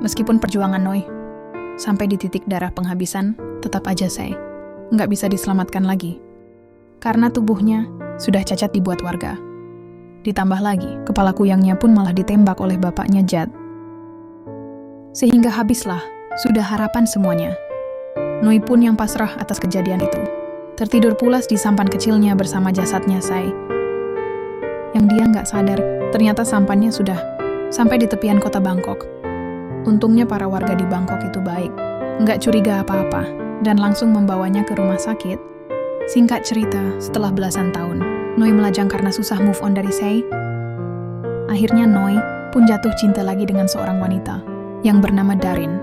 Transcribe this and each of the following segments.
Meskipun perjuangan Noi sampai di titik darah penghabisan, tetap aja saya nggak bisa diselamatkan lagi. Karena tubuhnya sudah cacat dibuat warga. Ditambah lagi, kepala kuyangnya pun malah ditembak oleh bapaknya Jad. Sehingga habislah sudah harapan semuanya. Noi pun yang pasrah atas kejadian itu. Tertidur pulas di sampan kecilnya bersama jasadnya Sai. Yang dia nggak sadar, ternyata sampannya sudah sampai di tepian kota Bangkok. Untungnya para warga di Bangkok itu baik, nggak curiga apa-apa, dan langsung membawanya ke rumah sakit. Singkat cerita, setelah belasan tahun, Noi melajang karena susah move on dari Sai. Akhirnya Noi pun jatuh cinta lagi dengan seorang wanita yang bernama Darin.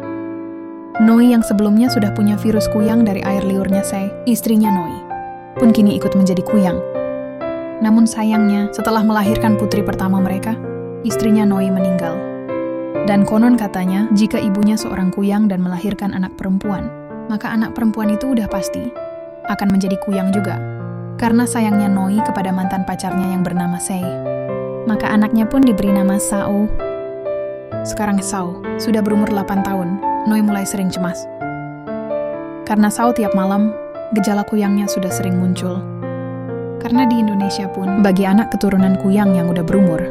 Noi yang sebelumnya sudah punya virus kuyang dari air liurnya Sai, istrinya Noi, pun kini ikut menjadi kuyang. Namun sayangnya, setelah melahirkan putri pertama mereka, istrinya Noi meninggal. Dan konon katanya, jika ibunya seorang kuyang dan melahirkan anak perempuan, maka anak perempuan itu udah pasti akan menjadi kuyang juga. Karena sayangnya Noi kepada mantan pacarnya yang bernama Sai, maka anaknya pun diberi nama Sao. Sekarang Sao sudah berumur 8 tahun, Noi mulai sering cemas. Karena Sao tiap malam, gejala kuyangnya sudah sering muncul. Karena di Indonesia pun, bagi anak keturunan kuyang yang udah berumur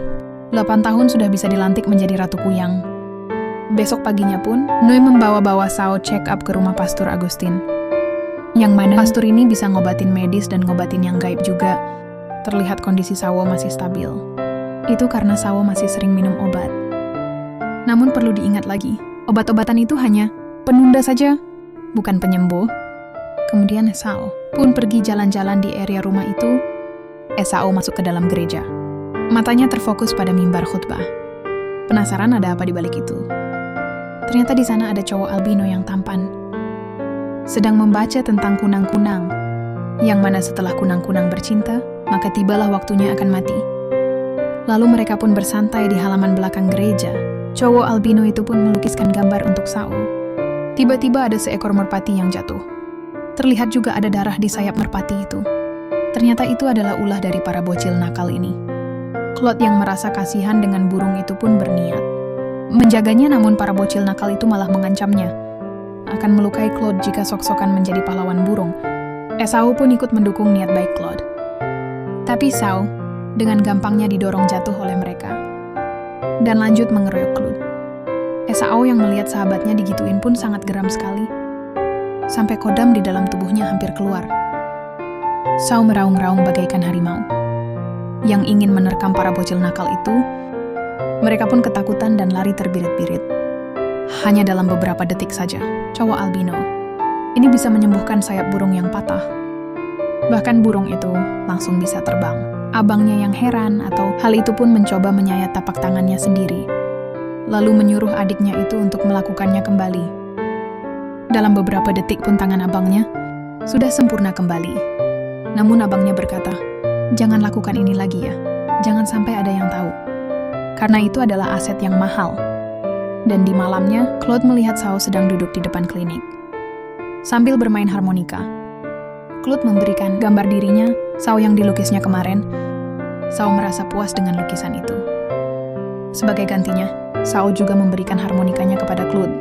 8 tahun sudah bisa dilantik menjadi ratu kuyang. Besok paginya pun, Noi membawa-bawa Sao check up ke rumah Pastor Agustin. Yang mana pastor ini bisa ngobatin medis dan ngobatin yang gaib juga. Terlihat kondisi Sao masih stabil. Itu karena Sao masih sering minum obat. Namun perlu diingat lagi, obat-obatan itu hanya penunda saja, bukan penyembuh. Kemudian Sao pun pergi jalan-jalan di area rumah itu. Sao masuk ke dalam gereja. Matanya terfokus pada mimbar khutbah. Penasaran ada apa di balik itu. Ternyata di sana ada cowok albino yang tampan, sedang membaca tentang kunang-kunang, yang mana setelah kunang-kunang bercinta, maka tibalah waktunya akan mati. Lalu mereka pun bersantai di halaman belakang gereja. Cowok albino itu pun melukiskan gambar untuk Sao. Tiba-tiba ada seekor merpati yang jatuh. Terlihat juga ada darah di sayap merpati itu. Ternyata itu adalah ulah dari para bocil nakal ini. Claude yang merasa kasihan dengan burung itu pun berniat menjaganya, namun para bocil nakal itu malah mengancamnya akan melukai Claude jika sok-sokan menjadi pahlawan burung. Sao pun ikut mendukung niat baik Claude. Tapi Sao dengan gampangnya didorong jatuh oleh mereka dan lanjut mengeroyok Claude. Sao yang melihat sahabatnya digituin pun sangat geram sekali, sampai kodam di dalam tubuhnya hampir keluar. Sao meraung-raung bagaikan harimau yang ingin menerkam para bocil nakal itu. Mereka pun ketakutan dan lari terbirit-birit. Hanya dalam beberapa detik saja, cowok albino ini bisa menyembuhkan sayap burung yang patah. Bahkan burung itu langsung bisa terbang. Abangnya yang heran atau hal itu pun mencoba menyayat tapak tangannya sendiri, lalu menyuruh adiknya itu untuk melakukannya kembali. Dalam beberapa detik pun tangan abangnya sudah sempurna kembali. Namun abangnya berkata, "Jangan lakukan ini lagi ya, jangan sampai ada yang tahu. Karena itu adalah aset yang mahal." Dan di malamnya, Claude melihat Sao sedang duduk di depan klinik sambil bermain harmonika. Claude memberikan gambar dirinya, Sao yang dilukisnya kemarin. Sao merasa puas dengan lukisan itu. Sebagai gantinya, Sao juga memberikan harmonikanya kepada Claude.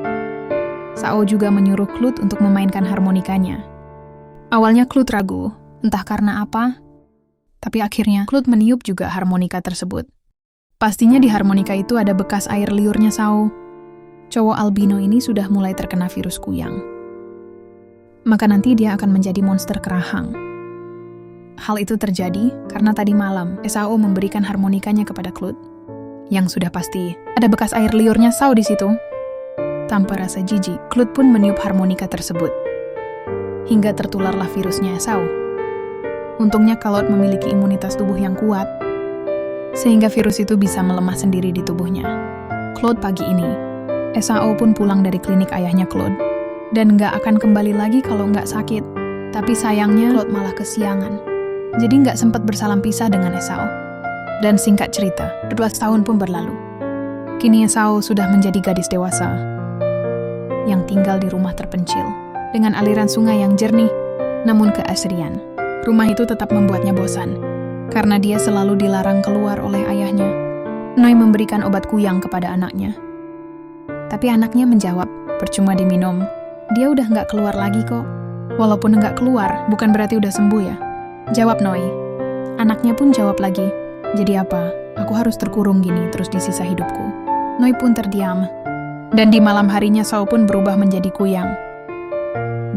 Sao juga menyuruh Claude untuk memainkan harmonikanya. Awalnya Claude ragu, entah karena apa, tapi akhirnya Claude meniup juga harmonika tersebut. Pastinya di harmonika itu ada bekas air liurnya Sao. Cowok albino ini sudah mulai terkena virus kuyang. Maka nanti dia akan menjadi monster kerahang. Hal itu terjadi karena tadi malam Sao memberikan harmonikanya kepada Claude. Yang sudah pasti ada bekas air liurnya Sao di situ. Tanpa rasa jijik, Claude pun meniup harmonika tersebut. Hingga tertularlah virusnya Sao. Untungnya Claude memiliki imunitas tubuh yang kuat, sehingga virus itu bisa melemah sendiri di tubuhnya. Claude pagi ini, Sao pun pulang dari klinik ayahnya Claude, dan nggak akan kembali lagi kalau nggak sakit. Tapi sayangnya Claude malah kesiangan, jadi nggak sempat bersalam pisah dengan Sao. Dan singkat cerita, 12 tahun pun berlalu. Kini Sao sudah menjadi gadis dewasa, yang tinggal di rumah terpencil, dengan aliran sungai yang jernih, namun keasrian. Rumah itu tetap membuatnya bosan, karena dia selalu dilarang keluar oleh ayahnya. Noi memberikan obat kuyang kepada anaknya. Tapi Tapi anaknya menjawab, percuma diminum. Dia udah nggak keluar lagi kok. Walaupun nggak keluar, bukan berarti udah sembuh ya. Jawab Noi. Anaknya pun jawab lagi, jadi apa? Aku harus terkurung gini terus di sisa hidupku. Noi pun terdiam. Dan di malam harinya Sao pun berubah menjadi kuyang.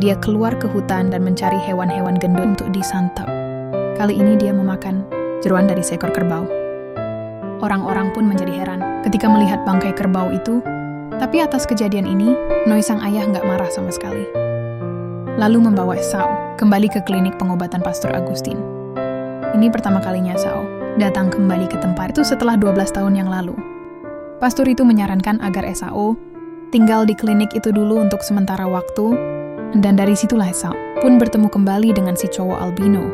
Dia keluar ke hutan dan mencari hewan-hewan gendut untuk disantap. Kali ini dia memakan jeruan dari seekor kerbau. Orang-orang pun menjadi heran ketika melihat bangkai kerbau itu. Tapi atas kejadian ini, Noi sang ayah nggak marah sama sekali. Lalu membawa Sao kembali ke klinik pengobatan Pastor Agustin. Ini pertama kalinya Sao datang kembali ke tempat itu setelah 12 tahun yang lalu. Pastor itu menyarankan agar Sao tinggal di klinik itu dulu untuk sementara waktu, dan dari situlah Sao pun bertemu kembali dengan si cowok albino,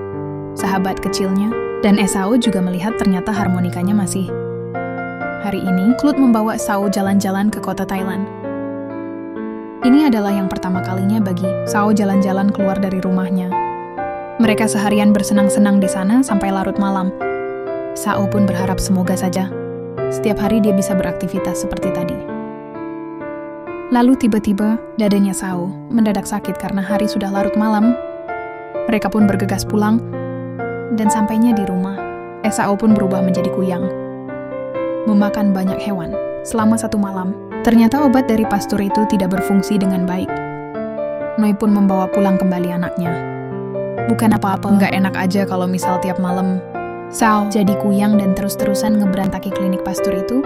sahabat kecilnya, dan Sao juga melihat ternyata harmonikanya masih. Hari ini, Claude membawa Sao jalan-jalan ke kota Thailand. Ini adalah yang pertama kalinya bagi Sao jalan-jalan keluar dari rumahnya. Mereka seharian bersenang-senang di sana sampai larut malam. Sao pun berharap semoga saja setiap hari dia bisa beraktivitas seperti tadi. Lalu tiba-tiba dadanya Sao mendadak sakit karena hari sudah larut malam. Mereka pun bergegas pulang, dan sampainya di rumah, Sao pun berubah menjadi kuyang. Memakan banyak hewan selama 1 malam. Ternyata obat dari pastor itu tidak berfungsi dengan baik. Noi pun membawa pulang kembali anaknya. Bukan apa-apa, nggak enak aja kalau misal tiap malam Sao jadi kuyang dan terus-terusan ngeberantaki klinik pastor itu.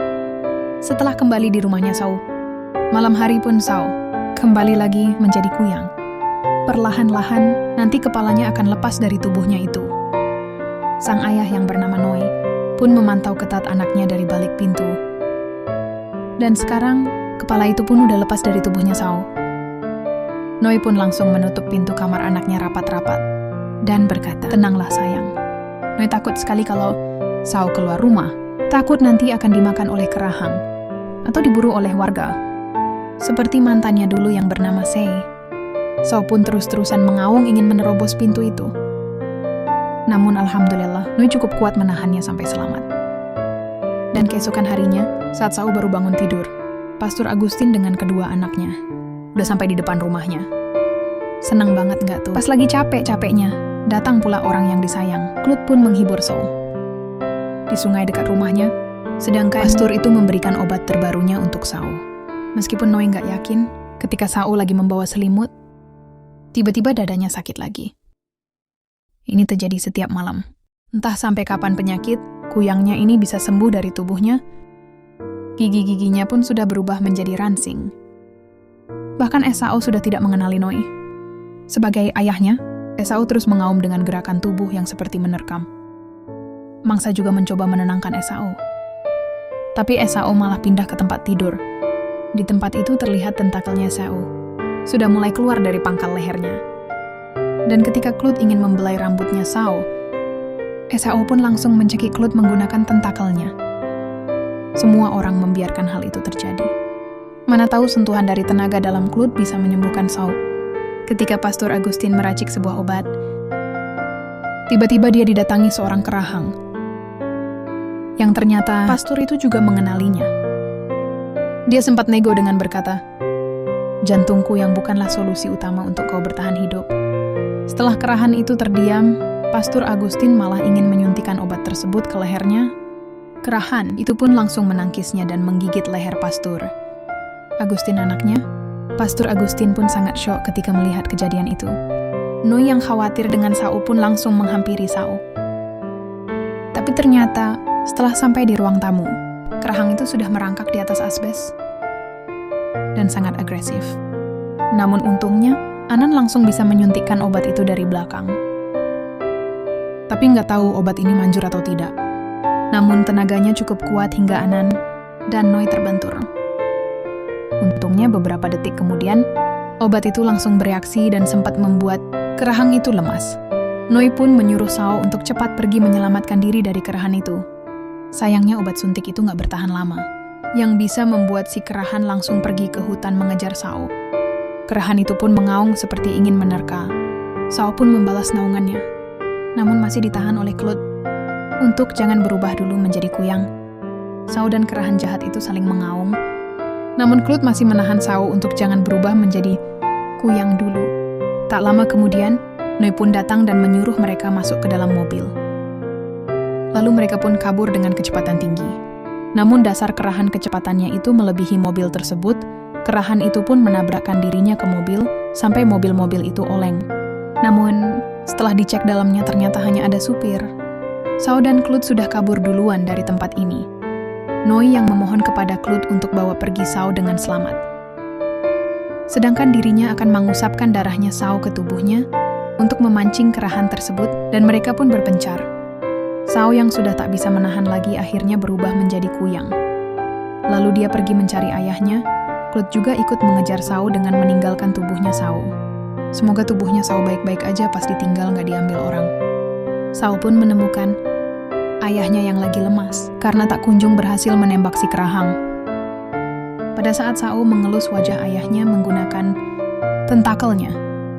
Setelah kembali di rumahnya Sao, malam hari pun Sao kembali lagi menjadi kuyang. Perlahan-lahan nanti kepalanya akan lepas dari tubuhnya itu. Sang ayah yang bernama Noi pun memantau ketat anaknya dari balik pintu. Dan sekarang, kepala itu pun udah lepas dari tubuhnya Sao. Noi pun langsung menutup pintu kamar anaknya rapat-rapat dan berkata, tenanglah sayang. Noi takut sekali kalau Sao keluar rumah. Takut nanti akan dimakan oleh kerahang atau diburu oleh warga. Seperti mantannya dulu yang bernama Sei. Sao pun terus-terusan mengaung ingin menerobos pintu itu. Namun alhamdulillah, Noi cukup kuat menahannya sampai selamat. Dan keesokan harinya, saat Sao baru bangun tidur, Pastor Agustin dengan kedua anaknya udah sampai di depan rumahnya. Senang banget nggak tuh? Pas lagi capek-capeknya, datang pula orang yang disayang. Claude pun menghibur Sao. Di sungai dekat rumahnya, sedangkan Pastor itu memberikan obat terbarunya untuk Sao. Meskipun Noi nggak yakin, ketika Sao lagi membawa selimut, tiba-tiba dadanya sakit lagi. Ini terjadi setiap malam. Entah sampai kapan penyakit, kuyangnya ini bisa sembuh dari tubuhnya. Gigi-giginya pun sudah berubah menjadi ransing. Bahkan Sao sudah tidak mengenali Noi. Sebagai ayahnya, Sao terus mengaum dengan gerakan tubuh yang seperti menerkam. Mangsa juga mencoba menenangkan Sao. Tapi Sao malah pindah ke tempat tidur. Di tempat itu terlihat tentakelnya Sao sudah mulai keluar dari pangkal lehernya. Dan ketika Claude ingin membelai rambutnya Sao pun langsung mencekik Claude menggunakan tentakelnya. Semua orang membiarkan hal itu terjadi. Mana tahu sentuhan dari tenaga dalam Claude bisa menyembuhkan Sao. Ketika Pastor Agustin meracik sebuah obat, tiba-tiba dia didatangi seorang kerahang. Yang ternyata Pastor itu juga mengenalinya. Dia sempat nego dengan berkata, "Jantungku yang bukanlah solusi utama untuk kau bertahan hidup." Setelah kerahan itu terdiam, Pastor Agustin malah ingin menyuntikkan obat tersebut ke lehernya. Kerahan itu pun langsung menangkisnya dan menggigit leher Pastor Agustin anaknya. Pastor Agustin pun sangat syok ketika melihat kejadian itu. Noi yang khawatir dengan Sao pun langsung menghampiri Sao. Tapi ternyata, setelah sampai di ruang tamu, kerahang itu sudah merangkak di atas asbes dan sangat agresif. Namun untungnya, Anan langsung bisa menyuntikkan obat itu dari belakang. Tapi nggak tahu obat ini manjur atau tidak. Namun tenaganya cukup kuat hingga Anan dan Noi terbentur. Untungnya beberapa detik kemudian, obat itu langsung bereaksi dan sempat membuat kerahang itu lemas. Noi pun menyuruh Sao untuk cepat pergi menyelamatkan diri dari kerahan itu. Sayangnya obat suntik itu nggak bertahan lama, yang bisa membuat si kerahan langsung pergi ke hutan mengejar Sao. Kerahan itu pun mengaung seperti ingin menerka. Sao pun membalas naungannya, namun masih ditahan oleh Claude untuk jangan berubah dulu menjadi kuyang. Sao dan kerahan jahat itu saling mengaung, Namun Cloud masih menahan Sao untuk jangan berubah menjadi kuyang dulu. Tak lama kemudian, Noi pun datang dan menyuruh mereka masuk ke dalam mobil. Lalu mereka pun kabur dengan kecepatan tinggi. Namun dasar kerahan kecepatannya itu melebihi mobil tersebut. Kerahan itu pun menabrakkan dirinya ke mobil sampai mobil-mobil itu oleng. Namun, setelah dicek dalamnya ternyata hanya ada supir. Sao dan Cloud sudah kabur duluan dari tempat ini. Noi yang memohon kepada Cloud untuk bawa pergi Sao dengan selamat. Sedangkan dirinya akan mengusapkan darahnya Sao ke tubuhnya untuk memancing kerahan tersebut dan mereka pun berpencar. Sao yang sudah tak bisa menahan lagi akhirnya berubah menjadi kuyang. Lalu dia pergi mencari ayahnya. Cloud juga ikut mengejar Sao dengan meninggalkan tubuhnya Sao. Semoga tubuhnya Sao baik-baik aja pas ditinggal nggak diambil orang. Sao pun menemukan ayahnya yang lagi lemas karena tak kunjung berhasil menembak si kerahang. Pada saat Sao mengelus wajah ayahnya menggunakan tentakelnya,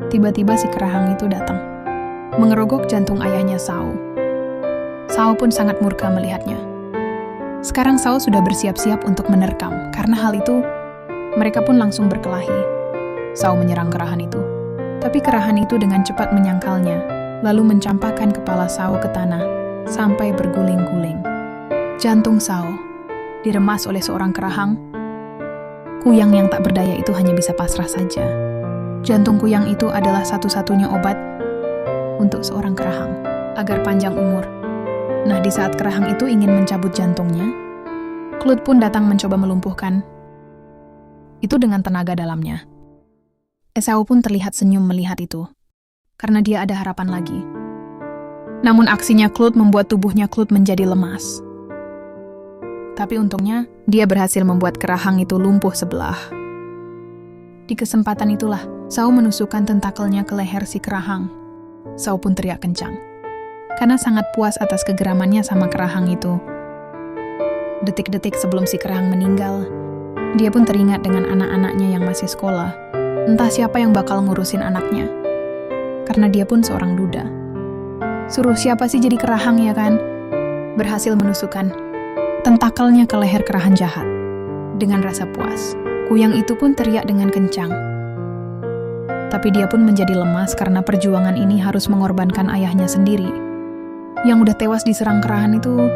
tiba-tiba si kerahang itu datang, mengerogok jantung ayahnya Sao. Sao pun sangat murka melihatnya. Sekarang Sao sudah bersiap-siap untuk menerkam, karena hal itu mereka pun langsung berkelahi. Sao menyerang kerahan itu, tapi kerahan itu dengan cepat menyangkalnya, lalu mencampakkan kepala Sao ke tanah sampai berguling-guling. Jantung Sao diremas oleh seorang kerahang. Kuyang yang tak berdaya itu hanya bisa pasrah saja. Jantung kuyang itu adalah satu-satunya obat untuk seorang kerahang agar panjang umur. Nah, di saat kerahang itu ingin mencabut jantungnya, Cloud pun datang mencoba melumpuhkan itu dengan tenaga dalamnya. Esau pun terlihat senyum melihat itu, karena dia ada harapan lagi. Namun aksinya Cloud membuat tubuhnya Cloud menjadi lemas. Tapi untungnya, dia berhasil membuat kerahang itu lumpuh sebelah. Di kesempatan itulah, Sao menusukkan tentakelnya ke leher si kerahang. Sao pun teriak kencang, karena sangat puas atas kegeramannya sama kerahang itu. Detik-detik sebelum si kerahang meninggal, dia pun teringat dengan anak-anaknya yang masih sekolah. Entah siapa yang bakal ngurusin anaknya. Karena dia pun seorang duda. Suruh siapa sih jadi kerahang ya kan? Berhasil menusukkan tentakelnya ke leher kerahan jahat. Dengan rasa puas, kuyang itu pun teriak dengan kencang. Tapi dia pun menjadi lemas karena perjuangan ini harus mengorbankan ayahnya sendiri. Yang udah tewas diserang kerahan itu.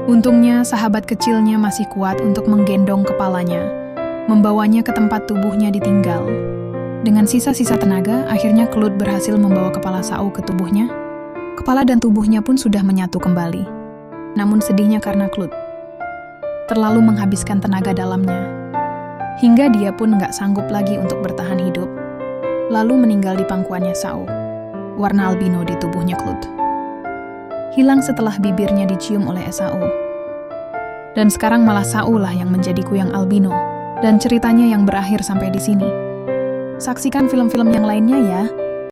Untungnya sahabat kecilnya masih kuat untuk menggendong kepalanya, membawanya ke tempat tubuhnya ditinggal. Dengan sisa-sisa tenaga, akhirnya Cloud berhasil membawa kepala Sao ke tubuhnya. Kepala dan tubuhnya pun sudah menyatu kembali. Namun sedihnya karena Cloud terlalu menghabiskan tenaga dalamnya, hingga dia pun nggak sanggup lagi untuk bertahan hidup, lalu meninggal di pangkuannya Sao. Warna albino di tubuhnya Cloud hilang setelah bibirnya dicium oleh Esau. Dan sekarang malah Sao lah yang menjadi kuyang albino, dan ceritanya yang berakhir sampai di sini. Saksikan film-film yang lainnya ya.